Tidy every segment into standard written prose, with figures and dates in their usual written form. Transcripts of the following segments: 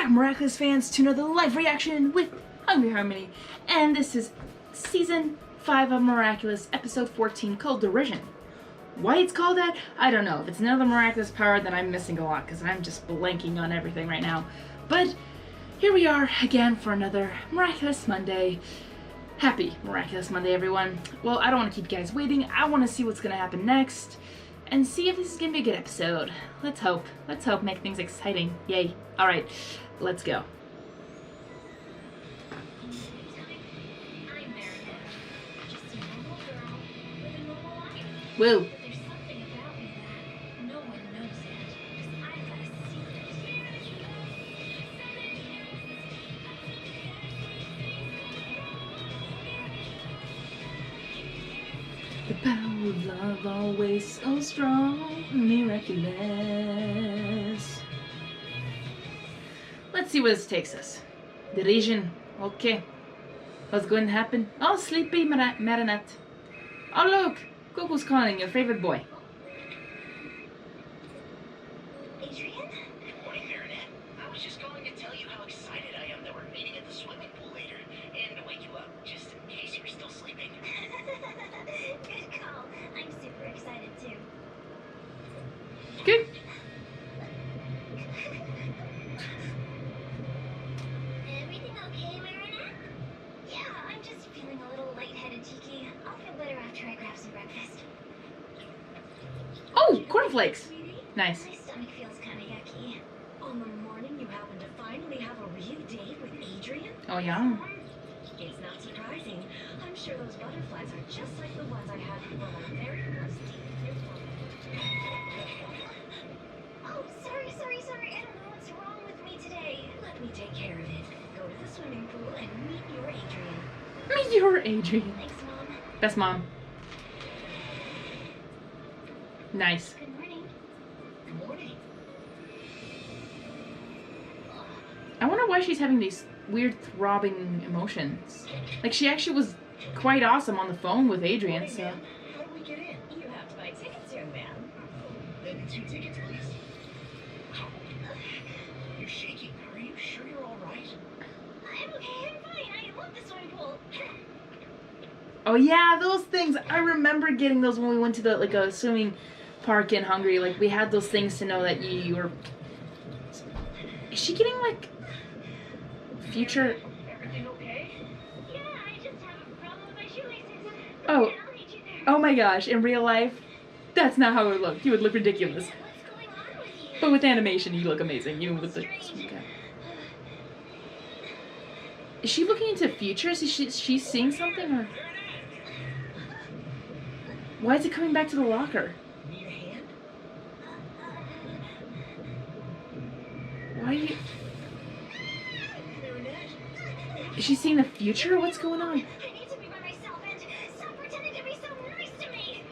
Miraculous fans, to another live reaction with Hungry Harmony, and this is Season 5 of Miraculous, Episode 14, called Derision. Why it's called that, I don't know. If it's another Miraculous power, then I'm missing a lot, because I'm just blanking on everything right now. But here we are again for another Miraculous Monday. Happy Miraculous Monday, everyone. Well, I don't want to keep you guys waiting. I want to see what's going to happen next, and see if this is going to be a good episode. Let's hope. Let's hope. Make things exciting. Yay. Alright, let's go. Woo. The power of love always so strong, miraculous. Let's see where this takes us. Derision. Okay. What's going to happen? Oh, sleepy Marinette. Oh, look! Coco's calling, your favorite boy. Adrian? Good morning, Marinette. I was just calling to tell you how excited I am that we're meeting at the swimming pool later, and to wake you up, just in case you were still sleeping. Good call. I'm super excited too. Good. Everything okay, Marinette? Yeah, I'm just feeling a little lightheaded, Tiki. I'll feel better after I grab some breakfast. Oh, cornflakes. Nice. My stomach feels kind of yucky. On the morning you happen to finally have a real date with Adrian? Oh, yeah. It's not surprising. I'm sure those butterflies are just like the ones I had on my very first date. Oh, sorry. I don't know what's wrong with me today. Let me take care of it. Go to the swimming pool and meet your Adrian. Meet your Adrian. Thanks, Mom. Best mom. Nice. Good morning. Good morning. I wonder why she's having these weird throbbing emotions. Like, she actually was quite awesome on the phone with Adrian, so... How do we get in? You have to buy tickets, young man. Then 2 tickets, please. You're shaking. Are you sure you're all right? I'm okay. I'm fine. I love the swimming pool. Oh yeah, those things. I remember getting those when we went to the, like, a swimming park in Hungary. Like, we had those things to know that you were... Is she getting, like, future... Everything okay? Yeah, I just have a problem with my shoelaces. Oh. I'll meet you there. Oh my gosh, in real life, that's not how it would look. You would look ridiculous. What's going on with you? But with animation, you look amazing. Even with the... Okay. Is she looking into futures? Is she seeing something, or... Why is it coming back to the locker? Need a hand? Why are you... Marinette? Is she seeing the future? What's going on? I need to be by myself and stop pretending to be so nice to me.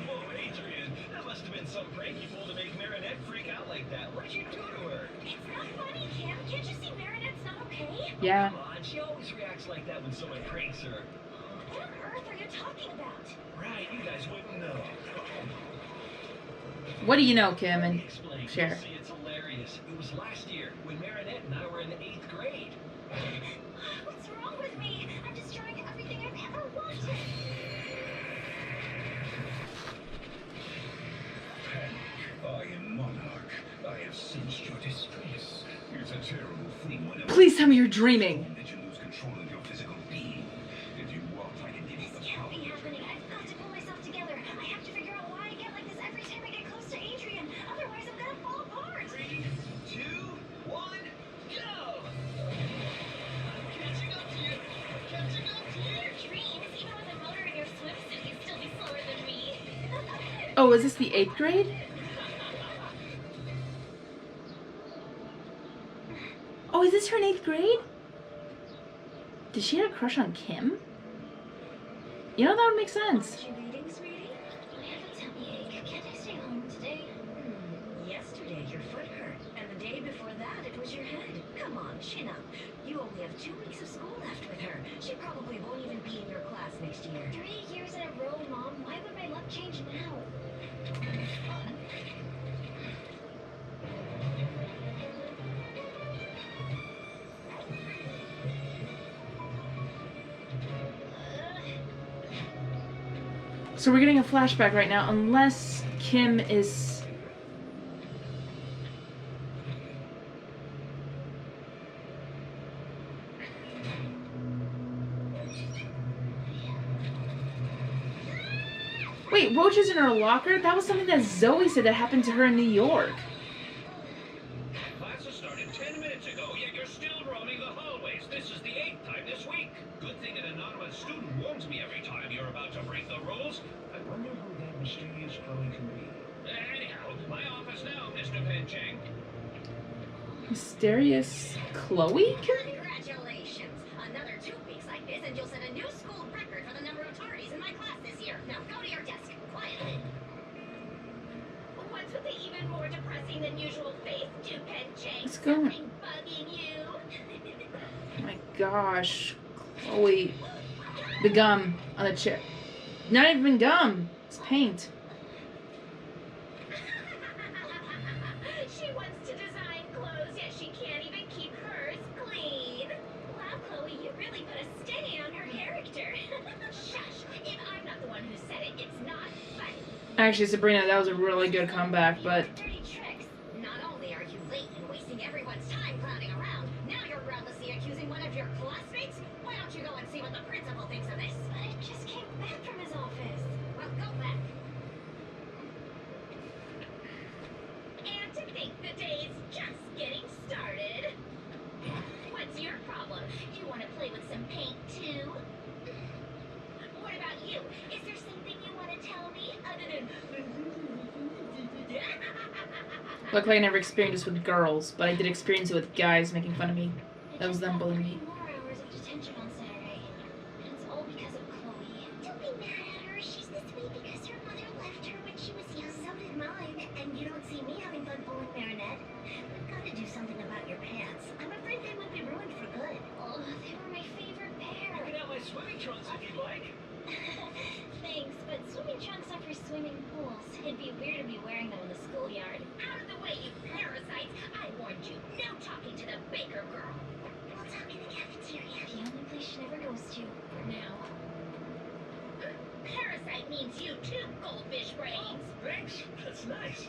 Oh, Adrian, that must have been some prank you pulled to make Marinette freak out like that. What did you do to her? It's not funny, Kim. Can't you see Marinette's not okay? Yeah. Come on, she always reacts like that when someone pranks her. What on earth are you talking about? Right, you guys wouldn't know. What do you know, Kim? And Explain. share. See, it's hilarious. It was last year when Marinette and I were in the 8th grade. What's wrong with me? I'm destroying everything I've ever wanted. I am monarch. I have sensed your distress. It's a terrible thing when Please tell me you're dreaming. that you lose control of your physical being. If you want, I can give you the This can't power. be happening. I've got to pull myself together. I have to figure out why I get like this every time I get close to Adrian. Otherwise, I'm gonna fall apart. 3, 2, 1, go! I'm catching up to you. I'm catching up to you. Your dreams, even with a motor in your swimsuit, you'd still be slower than me. Oh, is this the 8th grade? Oh, is this her in 8th grade? Did she have a crush on Kim? You know, that would make sense. Aren't you reading, sweetie? I have a tummy ache. Can't I stay home today? Yesterday your foot hurt, and the day before that it was your head. Come on, chin up. You only have 2 weeks of school left with her. She probably won't even be in your class next year. 3 years in a row, Mom. Why would my luck change now? So we're getting a flashback right now, unless Kim is... Wait, roaches in her locker? That was something that Zoe said that happened to her in New York. Classes started 10 minutes ago, yet you're still roaming the hallways. This is the 8th time this week. Good thing an anonymous student warns me every time you're about to break the rules. I wonder who that mysterious Chloe can be. Anyhow, my office now, Mr. Pencheng. Mysterious Chloe? Congratulations! Another 2 weeks like this, and you'll set a new school record for the number of tardies in my class this year. Now go to your desk, quietly. What's with the even more depressing than usual face, Pencheng? What's going on? Something bugging you? Oh my gosh. Chloe. The gum on the chair. Not even gum. It's paint. She wants to design clothes, yet she can't even keep hers clean. Wow, Chloe, you really put a stain on her character. Shush! If I'm not the one who said it, it's not funny. Actually, Sabrina, that was a really good comeback, but... Dirty tricks. Not only are you late and wasting everyone's time clowning around, now you're groundlessly accusing one of your classmates? Why don't you go and see what the principal thinks of this? But I just came back from his office. Well, go back. And to think the day's just getting started. What's your problem? You want to play with some paint too? What about you? Is there something you want to tell me other than... Luckily, I never experienced this with girls, but I did experience it with guys making fun of me. That was them bullying me. More hours of detention on Saturday. And it's all because of Chloe. Don't be mad at her. She's this way because her mother left her when she was young. So did mine. And you don't see me having fun pulling Marinette. We've got to do something about your pants. I'm afraid they might be ruined for good. Oh, they were my favorite pair. You can have my swimming trunks if you'd like. Thanks, but swimming trunks are for swimming pools. It'd be weird to be wearing them in the schoolyard. Out of the way, you parasites! I warned you, no talking to the baker girl. We'll talk in the cafeteria. The only place she never goes to, for now. Parasite means you too, goldfish brains. Thanks. That's nice.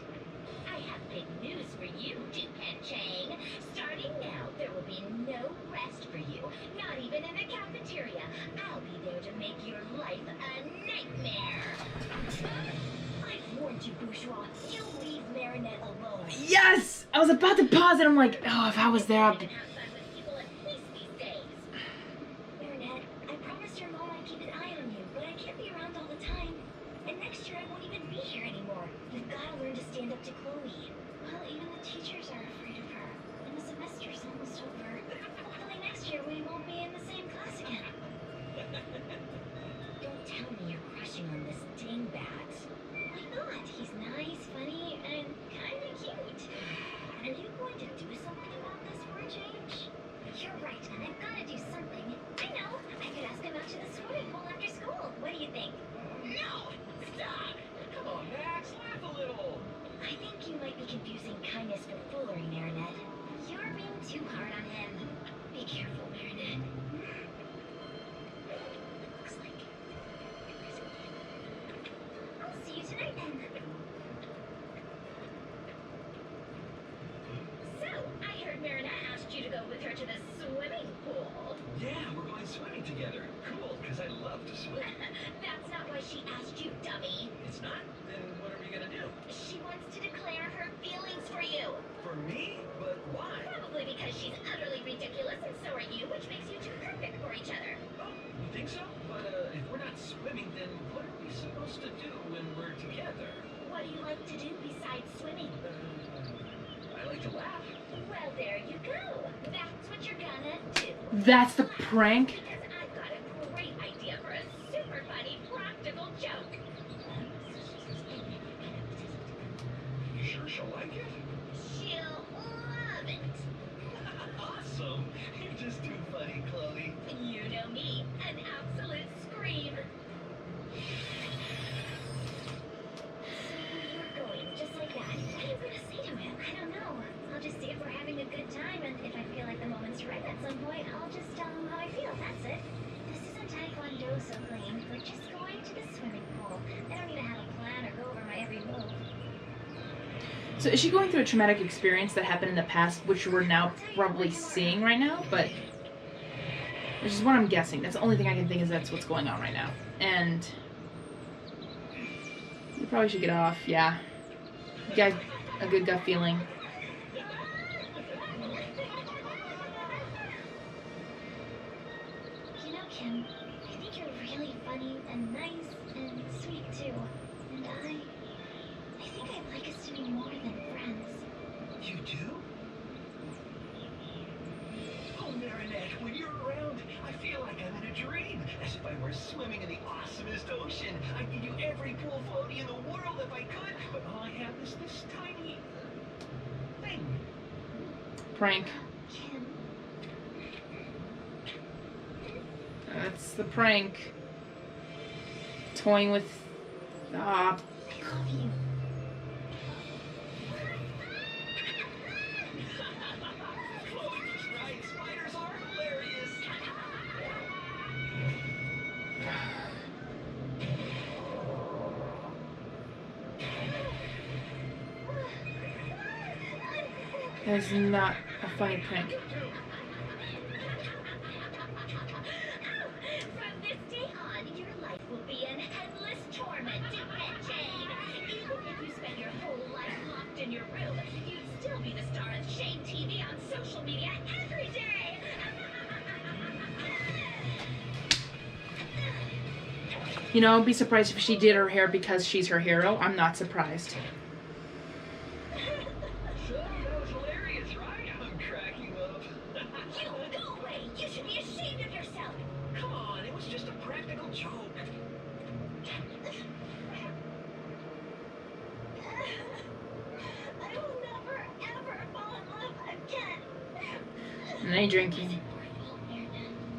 I have big news for you, Pencheng. Starting now, there will be no rest for you. Not even in the cafeteria. I'll be there to make your life a nightmare. I've warned you, bourgeois. You leave Marinette alone. Yes! I was about to pause and I'm like, oh, if I was there, I'd be... Have fun with people at least these days. Marinette, I promised your mom I'd keep an eye on you, but I can't be around all the time. And next year I won't even be here anymore. You've got to learn to stand up to Chloe. Well, even the teachers are afraid of her. And the semester's almost over. Hopefully next year we won't be in the same class again. Don't tell me you're crushing on this dingbat. Why not? He's nice, funny, and kind of cute. Are you going to do something about this for a change? You're right, and I've got to do something. I know. I could ask him out to the swimming pool after school. What do you think? No! Stop! Come on, Max. Laugh a little. I think you might be confusing kindness for foolery, Marinette. You're being too hard on him. Be careful, Marinette. Looks like I'll see you tonight then. So, I heard Marinette asked you to go with her to the swimming pool. Yeah, we're going swimming together. Cool, because I love to swim. That's not why she asked you, dummy. It's not? Then what are we gonna do? She wants to declare her feelings for you. For me? But why? Probably because she's utterly ridiculous and so are you, which makes you two perfect for each other. Oh, you think so? But if we're not swimming, then what are we supposed to do when we're together? What do you like to do besides swimming? I like to laugh. Well, there you go. That's what you're gonna do. That's the prank? Because I've got a great idea for a super funny practical joke. You sure she'll like it? She'll love it. Awesome. You're just too funny, Chloe. You know me, an absolute scream. So you're going just like that. What are you gonna say to him? I don't know. I'll just see if we're having a good time, and if I feel like the moment's right at some point, I'll just tell him how I feel. That's it. This isn't taekwondo do so clean. We're just going to the swimming pool. I don't even have a plan or go over my every move. So is she going through a traumatic experience that happened in the past, which we're now probably seeing right now? But which is what I'm guessing. That's the only thing I can think is that's what's going on right now. And you probably should get off. Yeah, you got a good gut feeling. You know, Kim, I think you're really funny and nice and sweet too. And I think I'd like us to be more than friends. You do? Oh, Marinette, when you're around, I feel like I'm in a dream. As if I were swimming in the awesomest ocean. I'd give you every pool floaty in the world if I could, but all I have is this tiny thing. Prank. Kim, That's the prank. Toying with. I love you. Chloe was right. Spiders are hilarious. That is not a funny prank. From this day on, your life will be an endless torment to get Jane. Even if you spend your whole life locked in your room, you'd still be the star of Shane TV on social media every day. You know, I'd be surprised if she did her hair because she's her hero. I'm not surprised. So, that was hilarious, right? I'm cracking up. You go away! You should be ashamed of yourself! Come on, it was just a practical joke. I will never, ever fall in love again. And I drinking.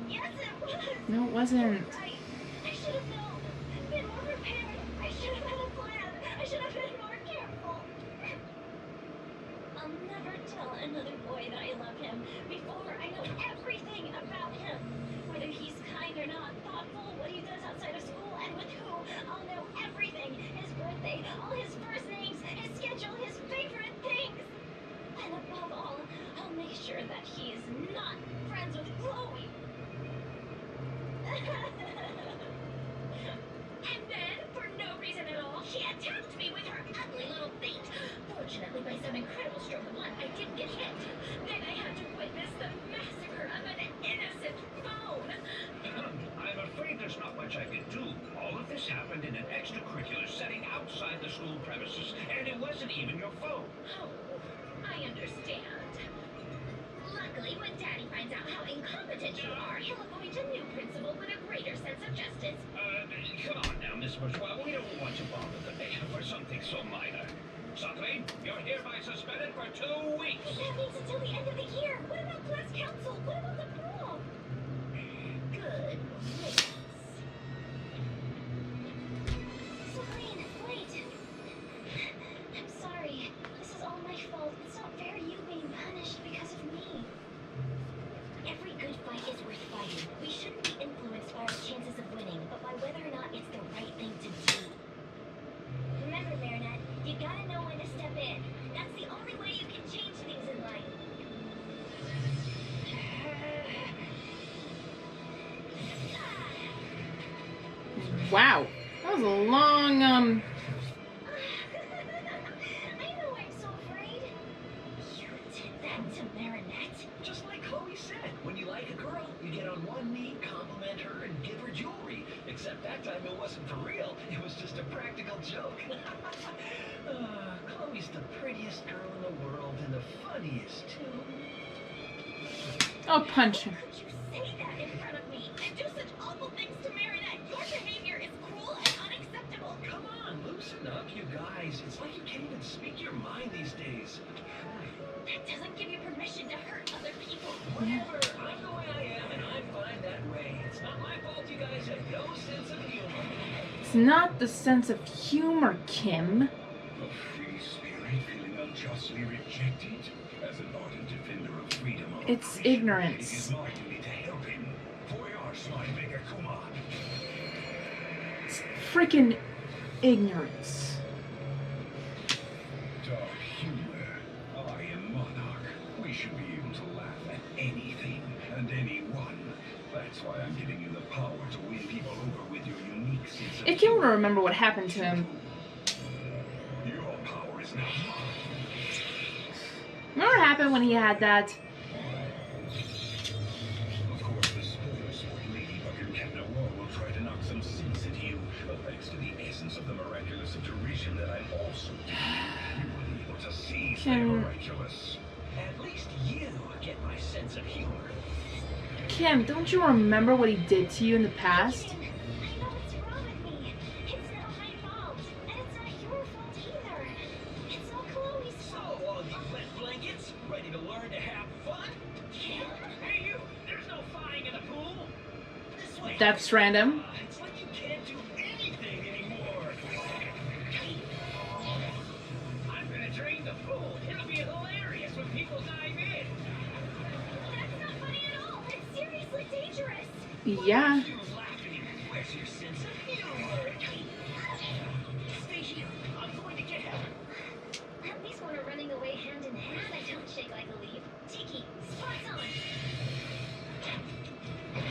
Yes, it was. No, it wasn't. I should have known. Been more prepared. I should have had a plan. I should have been more careful. I'll never tell another boy that I love him before I know everything about him. Whether he's kind or not, thoughtful, what he does outside of school, and with who. I'll know everything. His birthday, all his first names, his schedule, his favorite things. And above all, I'll make sure that he is not friends with Chloe. And then, for no reason at all, she attacked me with her ugly little feet. Fortunately, by some incredible stroke of luck, I didn't get hit. Then I had to witness the massacre of an innocent phone. I'm afraid there's not much I can do. All of this happened in an extracurricular setting outside the school premises, and it wasn't even your phone. Oh, I understand. Luckily, when Daddy finds out how incompetent you are, he'll appoint a new principal with a greater sense of justice. Come on now, Miss Bourgeois. We don't want to bother the mayor for something so minor. Suckling, you're hereby suspended for 2 weeks. But that means until the end of the year. What about class council? What about the prom? Good. Wait. Celine, wait. I'm sorry. This is all my fault. It's not fair you being punished because of me. Every good fight is worth fighting. We shouldn't be influenced by our chances of winning, but by whether or not it's the right thing to do. Remember, Marinette, you gotta know when to step in. That's the only way you can change things in life. Wow. That was a long, I know I'm so afraid. You did that to Marinette? Just like Chloe said, when you like a girl, you get on one knee, compliment her, and give her jewelry. Except that time it wasn't for real. It was just a practical joke. Chloe's the prettiest girl in the world and the funniest, too. I'll punch him. How could you say that in front of me and do such awful things to Marinette? Your behavior is cruel and unacceptable. Come on, loosen up, you guys. It's like you can't even speak your mind these days. That doesn't give you permission to hurt other people. Whatever. I'm the way I am, and I'm fine that way. It's not my fault you guys have no sense of humor. It's not the sense of humor, Kim. A free spirit feeling unjustly rejected? As an ardent defender of freedom, It's it ignorance. is my duty to help him. For we are smart bigger, come on. freaking ignorance. Dark humor. I am monarch. We should be able to laugh at anything and anyone. That's why I'm giving you the power to win people over with your unique sense of If you want to remember what happened to him, Your power is not mine. remember what happened when he had that? Of course, the spoilsport ladybug and Captain War will try to knock some sense into you, but thanks to the essence of the miraculous of derision that I'm also giving you, you will be able to seize the miraculous. At least you get my sense of humor. Kim, don't you remember what he did to you in the past? I know what's wrong with me. It's not my fault. And it's not your fault either. It's all Chloe's So, fault. all you wet blankets, ready to learn to have fun? Hey, you! There's no flying in the pool. This way. That's random. It's like you can't do anything anymore. I'm gonna drain the pool. It'll be hilarious when people dive in. That's not funny at all. It's seriously dangerous. Yeah. You laughing. Where's your sense of humor? Stay here. I'm going to get help. At least when we're running away hand in hand, I don't shake like a leaf. Tiki, spots on.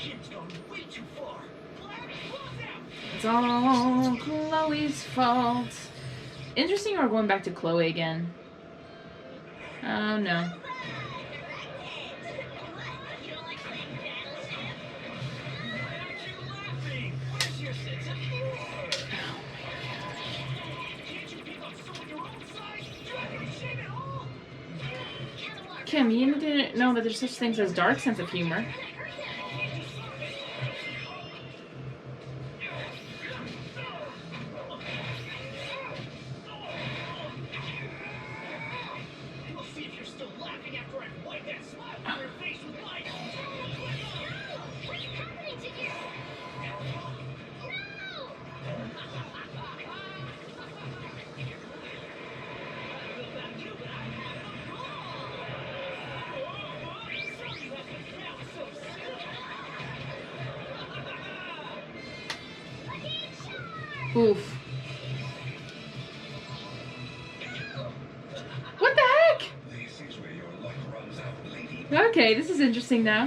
Kid's gone way too far. Black, close out. It's all Chloe's fault. Interesting, we're going back to Chloe again. Oh no. You don't like playing battleship? Why aren't you laughing? Where's your sense of humor? Can't you pick on someone your own size? You haven't seen it all. Kim, you didn't know that there's such things as dark sense of humor. We'll see if you're still laughing after I wipe that smile from your face with mine. What's happening to you? No! Oof. What the heck? This is where your luck runs out, lady. Okay, this is interesting now.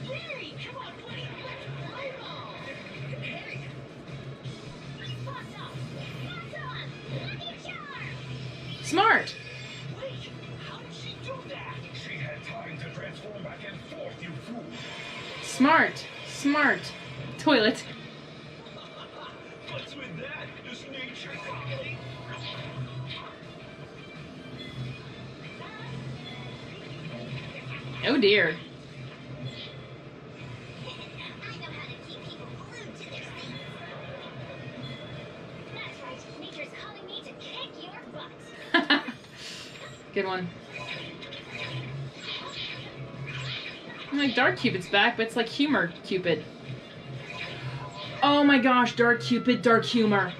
Larry, come on, buddy. Let's play ball. Hey. Spots on. Spots on. Lucky charm. Smart. Wait, how did she do that? She had time to transform back and forth, you fool. Smart. Smart. Toilet. What's with that? Is nature calling? Oh dear. I know how to keep people glued to their seats. That's right. Nature's calling me to kick your butt. Good one. I'm like, Dark Cupid's back, but it's like Humor Cupid. Oh my gosh, Dark Cupid, Dark Humor.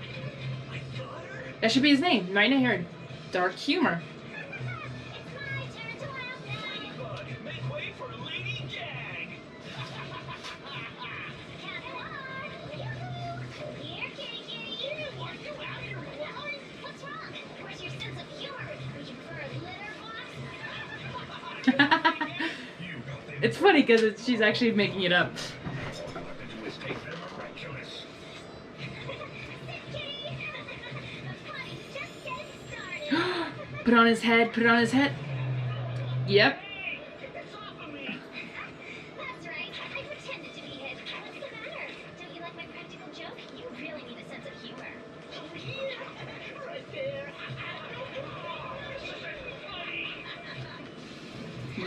That should be his name, right in here. Dark Humor. It's my turn to laugh. Ladybug, make way for Lady Gag. Come on. Yoo-hoo. Here, kitty kitty. Ew, are you out of your mind? What's wrong? Where's your sense of humor? Would you prefer a litter box? You got them. It's funny because she's actually making it up. All you have to do is take their miraculous. Put on his head, put it on his head. Yep. Hey, get this off of me. That's right. I pretended to be him. What's the matter? Don't you like my practical joke? You really need a sense of humor. Over here, right there.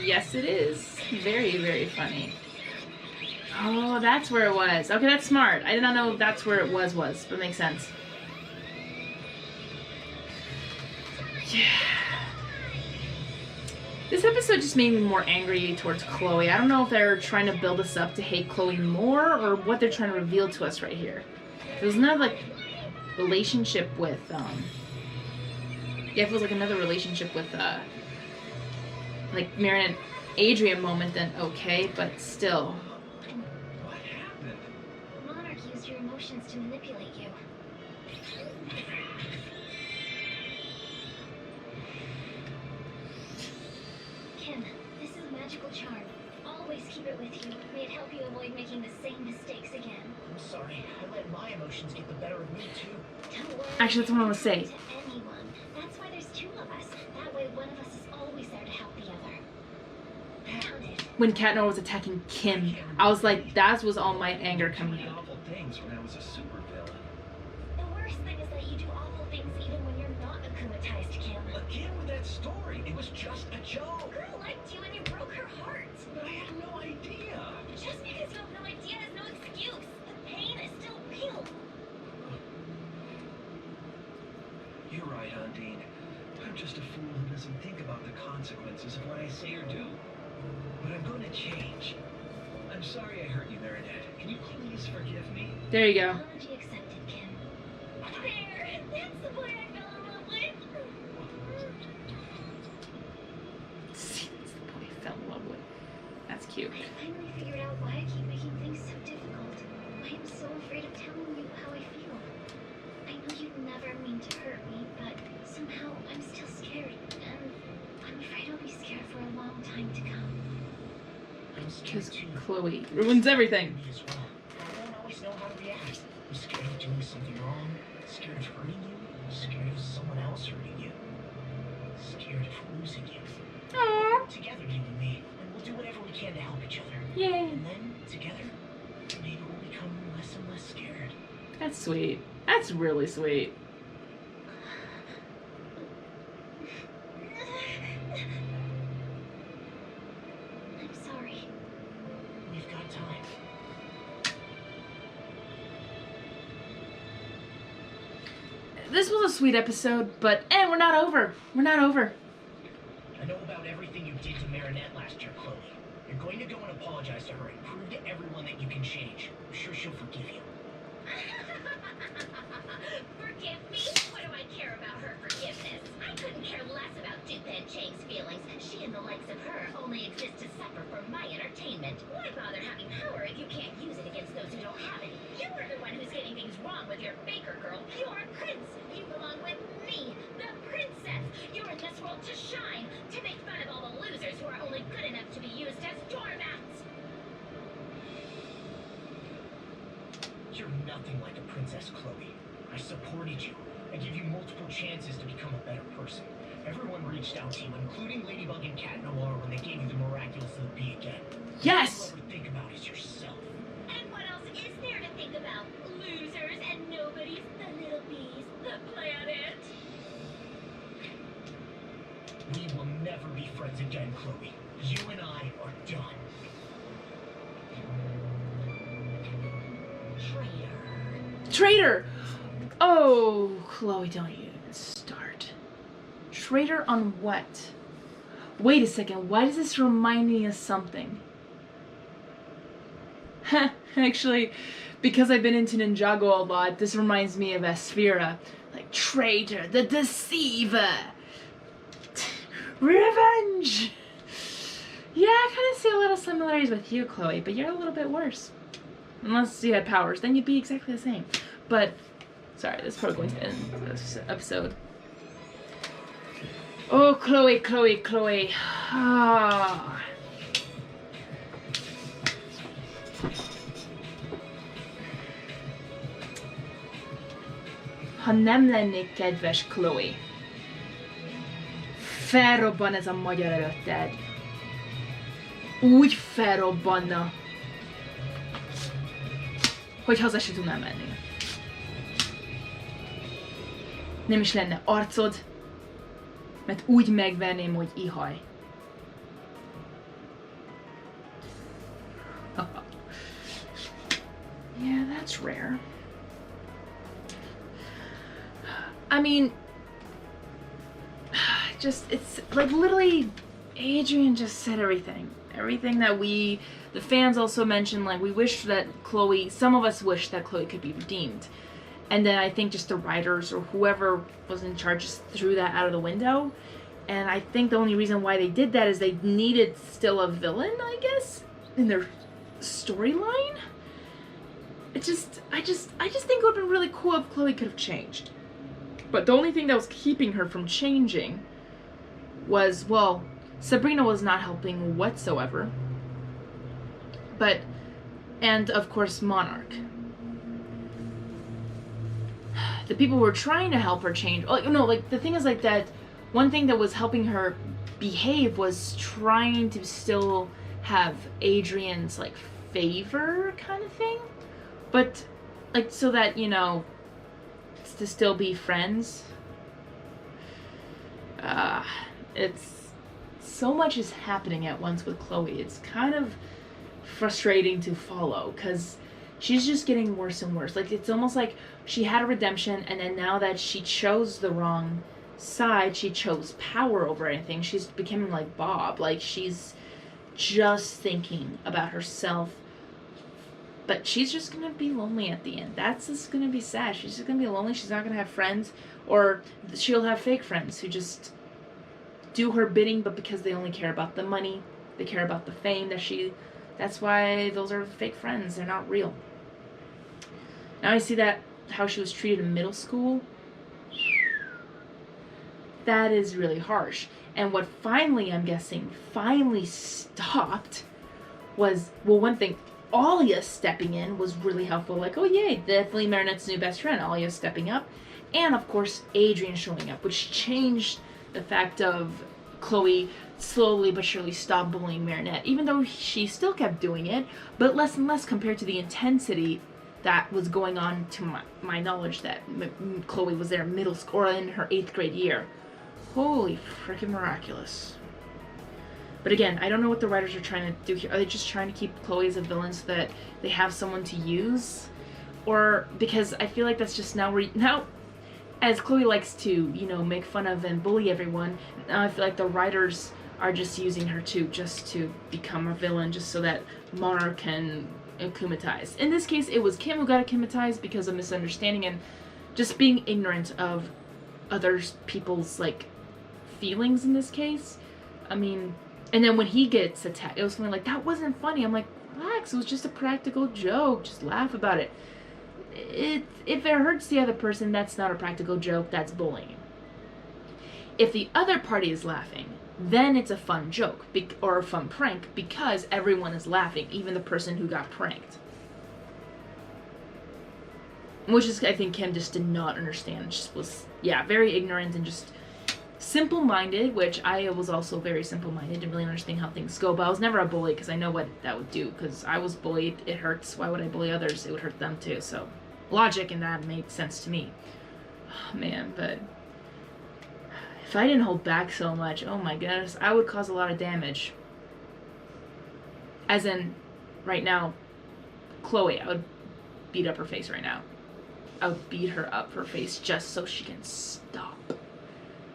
Yes, it is. Very, very funny. Oh, that's where it was. Okay, that's smart. I did not know that's where it was, but it makes sense. Yeah. This episode just made me more angry towards Chloe. I don't know if they're trying to build us up to hate Chloe more or what they're trying to reveal to us right here. There's another, like, relationship with, yeah, it feels like another relationship with, like, Mary and Adrian moment, then okay, but still. What happened? Monarch used your emotions to manipulate you. magical charm. Always keep it with you. May it help you avoid making the same mistakes again. I'm sorry. I let my emotions get the better of me, too. Don't worry. Actually, that's what I want to say. To anyone. That's why there's two of us. That way one of us is always there to help the other. Found it. When Katnor was attacking Kim, I was like, that was all my anger coming out. Awful things when I was a supervillain. The worst thing is that you do awful things even when you're not akumatized, Kim. Again with that story. It was just a joke. Girl liked you and you broke her heart. But I had no idea. Just because you have no idea is no excuse. The pain is still real. You're right, Undine. I'm just a fool who doesn't think about the consequences of what I say or do. But I'm going to change. I'm sorry I hurt you, Marinette. Can you please forgive me? There you go. Apology accepted, Kim. There! That's the boy I fell in love with! See, that's the boy I fell in love with. That's cute. I finally figured out why I keep making things so difficult. Why I'm so afraid of telling you how I feel. I know you'd never mean to hurt me, but somehow I'm still scared, and I'm afraid I'll be scared for a long time to come. I'm scared, Because too. Chloe ruins everything. Me as well. I don't always know how to react. I'm scared of doing something wrong. Scared of hurting you. Scared of someone else hurting you. Scared of losing you. Aww. Together, you and me, and we'll do whatever we can to help each other. Yay. And then, together, maybe we'll become less and less scared. That's sweet. That's really sweet. I'm sorry. We've got time. This was a sweet episode, but we're not over. We're not over. I know about everything you did to Marinette last year, Chloe. You're going to go and apologize to her and prove to everyone that you can change. I'm sure she'll forgive you. Forgive me? What do I care about her forgiveness? I couldn't care less about Dupehead Chang's feelings. She and the likes of her only exist to suffer for my entertainment. Why bother having power if you can't use it against those who don't have it? You are the one who's getting things wrong with your baker girl. You're a prince. You belong with me, the princess. You're in this world to shine, to make fun of all the losers who are only good enough to be used as doormats. You're nothing like a princess, Chloe. I supported you. I gave you multiple chances to become a better person. Everyone reached out to you, including Ladybug and Cat Noir, when they gave you the Miraculous OC again. Yes! All you ever think about is yourself. And what else is there to think about? Losers and nobodies, the little bees, the planet. We will never be friends again, Chloe. You and I are done. Traitor. Traitor! Oh, Chloe, don't even start. Traitor on what? Wait a second, why does this remind me of something? Actually, because I've been into Ninjago a lot, this reminds me of Asphira. Like, traitor, the deceiver! Revenge! Yeah, I kind of see a little similarities with you, Chloe, but you're a little bit worse. Unless you had powers, then you'd be exactly the same. But, sorry, this is probably going to end this episode. Oh, Chloe, Chloe, Chloe. Ah. Ha nem lennék kedves, Chloe, felrobban ez a magyar előtted. Úgy felrobbanna, hogy haza se tudnám menni. Nem is lenne arcod, mert úgy megverném, hogy ihaj. Yeah, that's rare. I mean, it's like literally, Adrian just said everything. Everything that the fans also mentioned, like we wish that Chloe, some of us wish that Chloe could be redeemed. And then I think just the writers or whoever was in charge just threw that out of the window. And I think the only reason why they did that is they needed still a villain, I guess, in their storyline. I just think it would have been really cool if Chloe could have changed. But the only thing that was keeping her from changing was, well, Sabrina was not helping whatsoever. But, and of course Monarch. The people were trying to help her change. Like, no, like, the thing is, like, that one thing that was helping her behave was trying to still have Adrian's, like, favor kind of thing. But, like, so that, you know, to still be friends. It's, so much is happening at once with Chloe. It's kind of frustrating to follow, because she's just getting worse and worse. Like, it's almost like she had a redemption, and then now that she chose the wrong side, she chose power over anything, she's becoming like Bob. Like, she's just thinking about herself. But she's just gonna be lonely at the end. That's just gonna be sad. She's just gonna be lonely. She's not gonna have friends, or she'll have fake friends who just do her bidding, but because they only care about the money, they care about the fame that's why those are fake friends. They're not real. Now I see that how she was treated in middle school. That is really harsh. And what finally, I'm guessing, finally stopped was, well, one thing, Alia stepping in was really helpful. Like, oh yay, definitely Marinette's new best friend, Alia stepping up. And of course, Adrian showing up, which changed the fact of Chloe slowly but surely stopped bullying Marinette, even though she still kept doing it, but less and less compared to the intensity that was going on, to my knowledge, that Chloe was there in middle school, or in her 8th grade year. Holy freaking miraculous. But again, I don't know what the writers are trying to do here. Are they just trying to keep Chloe as a villain so that they have someone to use? Or, because I feel like that's just now, as Chloe likes to, you know, make fun of and bully everyone, now I feel like the writers are just using her just to become a villain, just so that Monarch can akumatize. In this case, it was Kim who got akumatized because of misunderstanding and just being ignorant of other people's, like, feelings in this case. I mean, and then when he gets attacked, it was something like, that wasn't funny. I'm like, relax, it was just a practical joke, just laugh about it. If it hurts the other person, that's not a practical joke, that's bullying. If the other party is laughing, then it's a fun joke, or a fun prank, because everyone is laughing, even the person who got pranked. Which is, I think, Kim just did not understand. Just was, yeah, very ignorant and just simple-minded, which I was also very simple-minded, didn't really understand how things go, but I was never a bully, because I know what that would do, because I was bullied, it hurts, why would I bully others? It would hurt them too, so logic in that made sense to me. Oh, man, but if I didn't hold back so much, oh my goodness, I would cause a lot of damage. As in, right now, Chloe, I would beat up her face right now. I would beat her up her face just so she can stop.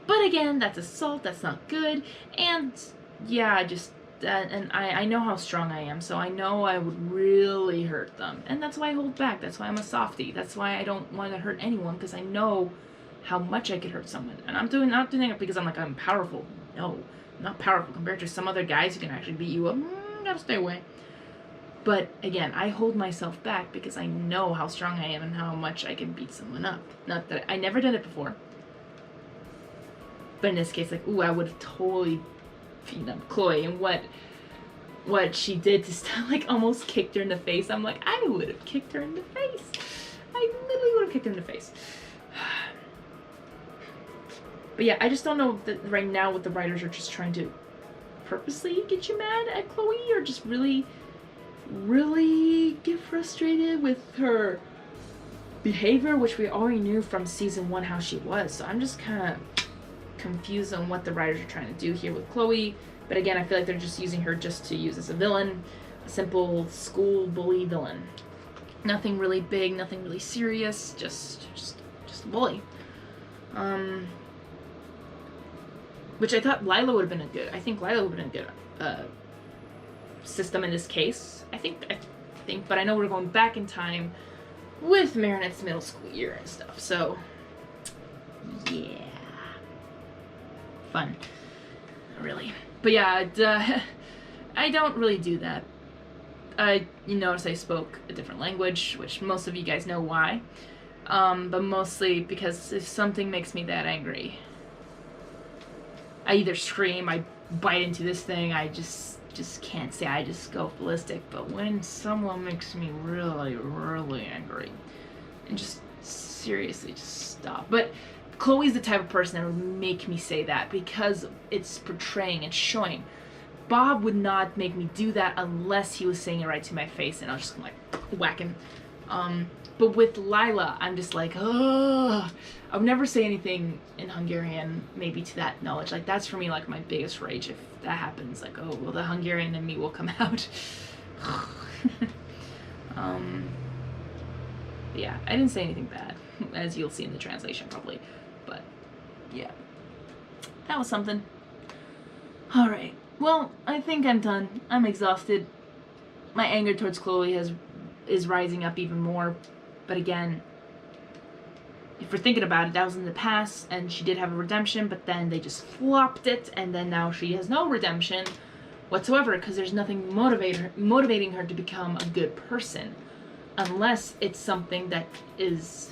But again, that's assault, that's not good, and yeah, I know how strong I am, so I know I would really hurt them, and that's why I hold back, that's why I'm a softie, that's why I don't want to hurt anyone, because I know how much I could hurt someone, and I'm not doing it because I'm powerful. No, I'm not powerful compared to some other guys who can actually beat you up. Gotta stay away. But again, I hold myself back because I know how strong I am and how much I can beat someone up. Not that I never did it before. But in this case, like, ooh, I would have totally beaten up Chloe, and what she did to like almost kicked her in the face. I'm like, I would have kicked her in the face. I literally would have kicked her in the face. But yeah, I just don't know that right now what the writers are just trying to purposely get you mad at Chloe, or just really, really get frustrated with her behavior, which we already knew from season 1 how she was. So I'm just kind of confused on what the writers are trying to do here with Chloe. But again, I feel like they're just using her just to use as a villain, a simple school bully villain. Nothing really big, nothing really serious, just a bully. Which I thought Lila would have been I think Lila would have been a good system in this case. I think, but I know we're going back in time with Marinette's middle school year and stuff, so yeah. Fun. Really. But yeah, I don't really do that. You notice I spoke a different language, which most of you guys know why. But mostly because if something makes me that angry, I either scream, I bite into this thing, I just can't say. I just go ballistic. But when someone makes me really, really angry, and just seriously just stop. But Chloe's the type of person that would make me say that because it's portraying and showing. Bob would not make me do that unless he was saying it right to my face, and I was just like whack him. But with Lila, I'm just like, oh, I would never say anything in Hungarian, maybe to that knowledge. Like, that's for me, like, my biggest rage if that happens. Like, oh, well, the Hungarian in me will come out. Yeah, I didn't say anything bad, as you'll see in the translation, probably. But, yeah. That was something. Alright. Well, I think I'm done. I'm exhausted. My anger towards Chloe is rising up even more. But again, if we're thinking about it, that was in the past, and she did have a redemption, but then they just flopped it, and then now she has no redemption whatsoever, because there's nothing motivating her to become a good person. Unless it's something that is...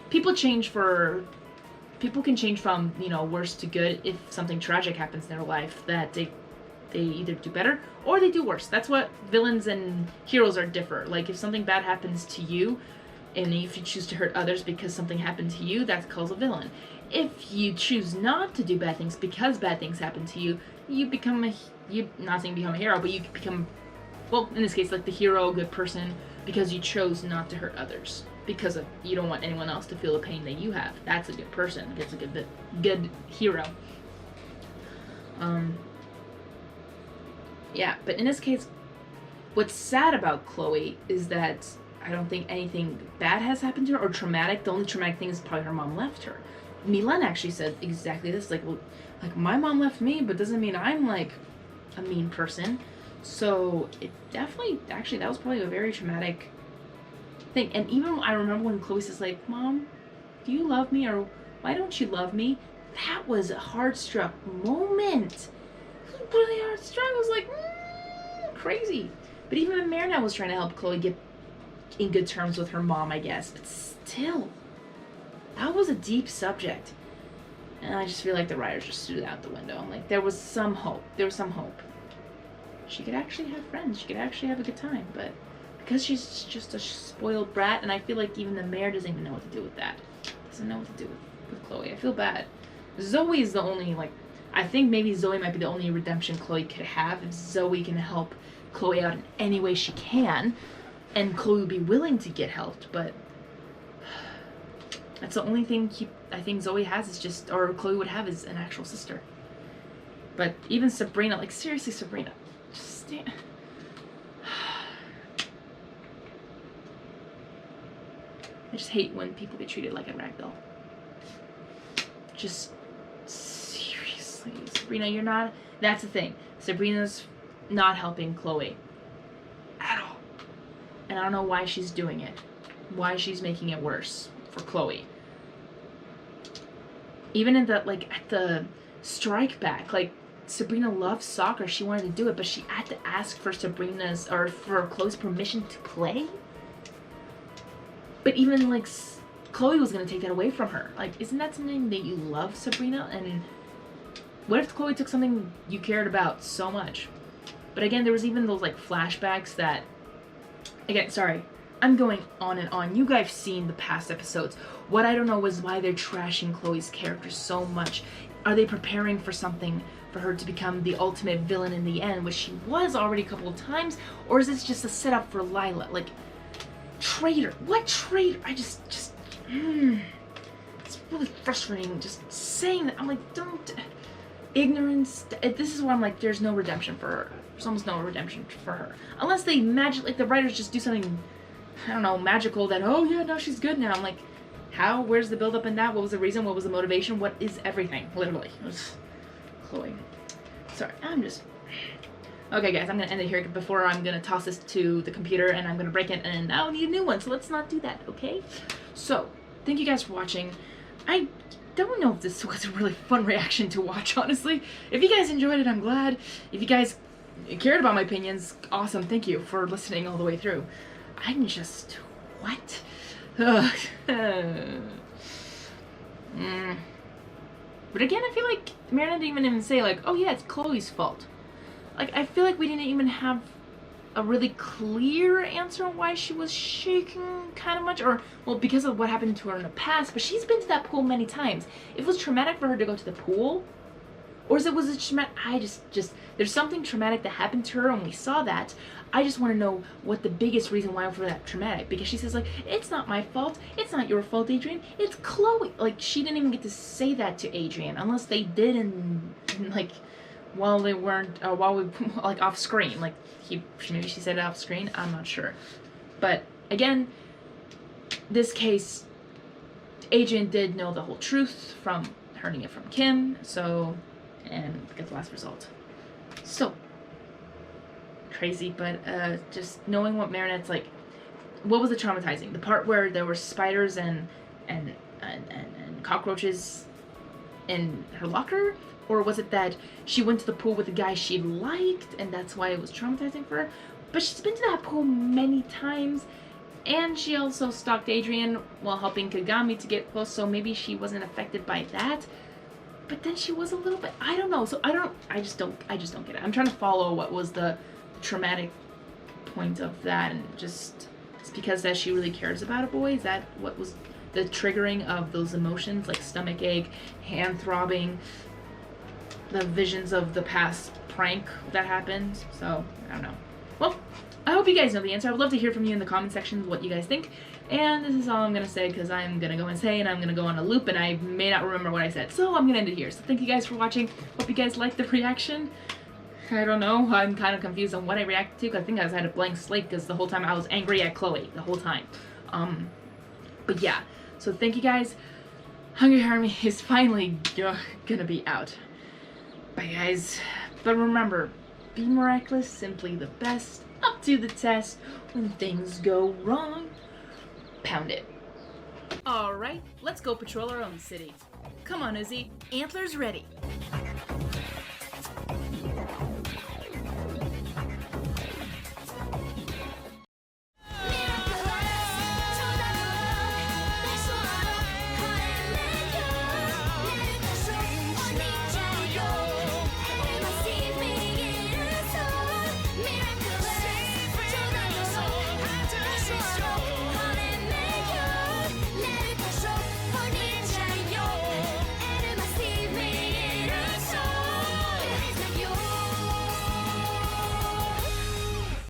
People can change from, you know, worse to good if something tragic happens in their life, that they either do better or they do worse. That's what villains and heroes are differ. Like, if something bad happens to you, and if you choose to hurt others because something happened to you, that's called a villain. If you choose not to do bad things because bad things happen to you, you become not saying become a hero, but you become, well, in this case, like the hero, good person, because you chose not to hurt others. Because you don't want anyone else to feel the pain that you have. That's a good person. That's a good hero. Yeah, but in this case, what's sad about Chloe is that I don't think anything bad has happened to her or traumatic. The only traumatic thing is probably her mom left her. Milan actually said exactly this. Like, well, like my mom left me, but doesn't mean I'm like a mean person. So it definitely, actually, that was probably a very traumatic thing. And even I remember when Chloe says like, "Mom, do you love me?" or "Why don't you love me?" That was a heart-struck moment. It was really heart-struck. I was like, crazy. But even Marina was trying to help Chloe get in good terms with her mom, I guess. But still, that was a deep subject. And I just feel like the writers just threw it out the window. Like, there was some hope. There was some hope. She could actually have friends. She could actually have a good time. But because she's just a spoiled brat, and I feel like even the mayor doesn't even know what to do with that. Doesn't know what to do with Chloe. I feel bad. Zoe is the only, like, I think maybe Zoe might be the only redemption Chloe could have if Zoe can help Chloe out in any way she can. And Chloe would be willing to get helped, but that's the only thing I think Zoe has is just, or Chloe would have, is an actual sister. But even Sabrina, like, seriously, Sabrina, just stand. I just hate when people get treated like a ragdoll. Just seriously, Sabrina, you're not. That's the thing. Sabrina's not helping Chloe at all. And I don't know why she's doing it. Why she's making it worse for Chloe. Even in the, like, at the strike back, like, Sabrina loves soccer. She wanted to do it, but she had to ask for Sabrina's, or for Chloe's permission to play? But even, like, Chloe was going to take that away from her. Like, isn't that something that you love, Sabrina? And what if Chloe took something you cared about so much? But again, there was even those, like, flashbacks that... Again, sorry, I'm going on and on. You guys have seen the past episodes. What I don't know is why they're trashing Chloe's character so much. Are they preparing for something for her to become the ultimate villain in the end, which she was already a couple of times? Or is this just a setup for Lila? Like, traitor. What traitor? It's really frustrating just saying that. I'm like, don't... Ignorance. This is where I'm like, there's no redemption for her. There's almost no redemption for her. Unless they like the writers just do something, I don't know, magical that, oh yeah, no, she's good now. I'm like, how? Where's the build up in that? What was the reason? What was the motivation? What is everything? Literally. It was Chloe. Sorry, I'm just... Okay guys, I'm gonna end it here before I'm gonna toss this to the computer and I'm gonna break it and I'll need a new one, so let's not do that, okay? So, thank you guys for watching. I don't know if this was a really fun reaction to watch, honestly. If you guys enjoyed it, I'm glad. If you guys cared about my opinions, awesome, thank you for listening all the way through. I'm just... what? But again, I feel like Marina didn't even say like, oh yeah, it's Chloe's fault. Like, I feel like we didn't even have a really clear answer on why she was shaking kind of much, or, well, because of what happened to her in the past, but she's been to that pool many times. If it was traumatic for her to go to the pool, or was it traumatic, there's something traumatic that happened to her and we saw that. I just want to know what the biggest reason why for that traumatic, because she says like, it's not my fault, it's not your fault, Adrian, it's Chloe. Like, she didn't even get to say that to Adrian, unless they did in like, while they weren't, while we, like, off screen, like, maybe she said it off screen, I'm not sure. But, again, this case, Adrian did know the whole truth from hearing it from Kim, so, and get the last result. So, crazy, but, just knowing what Marinette's, like, what was the traumatizing? The part where there were spiders and cockroaches in her locker? Or was it that she went to the pool with a guy she liked and that's why it was traumatizing for her? But she's been to that pool many times, and she also stalked Adrian while helping Kagami to get close, so maybe she wasn't affected by that. But then she was a little bit, I don't know, so I just don't get it. I'm trying to follow what was the traumatic point of that, and just, it's because that she really cares about a boy? Is that what was the triggering of those emotions, like stomach ache, hand throbbing, the visions of the past prank that happened? So, I don't know. Well, I hope you guys know the answer. I would love to hear from you in the comment section what you guys think. And this is all I'm going to say, because I'm going to go insane, I'm going to go on a loop, and I may not remember what I said. So I'm going to end it here. So thank you guys for watching. Hope you guys liked the reaction. I don't know. I'm kind of confused on what I reacted to, because I think I just had a blank slate, because the whole time I was angry at Chloe. The whole time. But yeah. So thank you guys. Hungry Army is finally gonna be out. Bye guys. But remember, be miraculous, simply the best, up to the test. When things go wrong, pound it. Alright, let's go patrol our own city. Come on, Özzi. Antlers ready.